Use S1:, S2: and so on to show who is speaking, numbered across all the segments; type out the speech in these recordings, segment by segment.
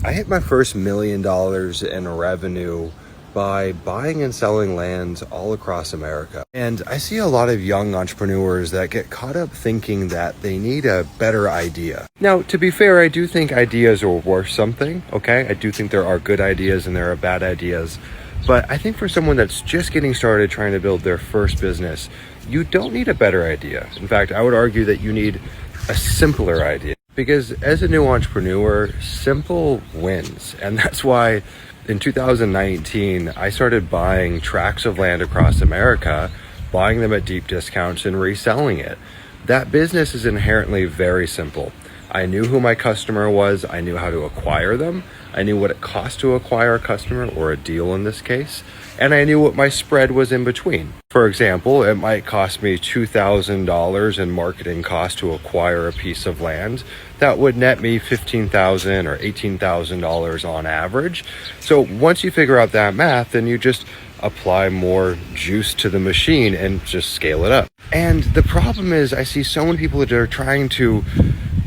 S1: I hit my first $1 million in revenue by buying and selling land all across America. And I see a lot of young entrepreneurs that get caught up thinking that they need a better idea. Now, to be fair, I do think ideas are worth something, okay? I do think there are good ideas and there are bad ideas. But I think for someone that's just getting started trying to build their first business, you don't need a better idea. In fact, I would argue that you need a simpler idea. Because as a new entrepreneur, simple wins. And that's why in 2019, I started buying tracts of land across America, buying them at deep discounts and reselling it. That business is inherently very simple. I knew who my customer was. I knew how to acquire them. I knew what it cost to acquire a customer, or a deal in this case. And I knew what my spread was in between. For example, it might cost me $2,000 in marketing costs to acquire a piece of land. That would net me $15,000 or $18,000 on average. So once you figure out that math, then you just apply more juice to the machine and just scale it up. And the problem is, I see so many people that are trying to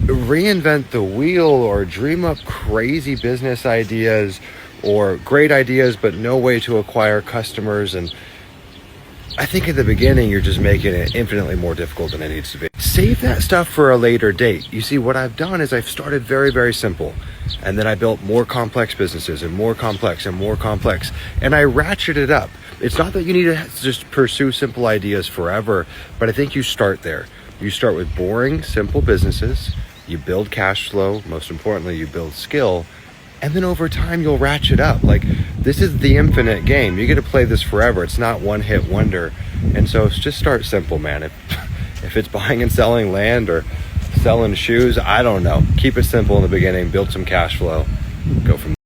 S1: reinvent the wheel or dream up crazy business ideas or great ideas but no way to acquire customers. And I think at the beginning you're just making it infinitely more difficult than it needs to be. Save that stuff for a later date. You see, what I've done is I've started very, very simple, and then I built more complex businesses and more complex and more complex, and I ratcheted up. It's not that you need to just pursue simple ideas forever, but I think you start there. You start with boring, simple businesses. You build cash flow. Most importantly, you build skill. And then over time, you'll ratchet up. Like, this is the infinite game. You get to play this forever. It's not one hit wonder. And so just start simple, man. If it's buying and selling land or selling shoes, I don't know. Keep it simple in the beginning, build some cash flow, go from there.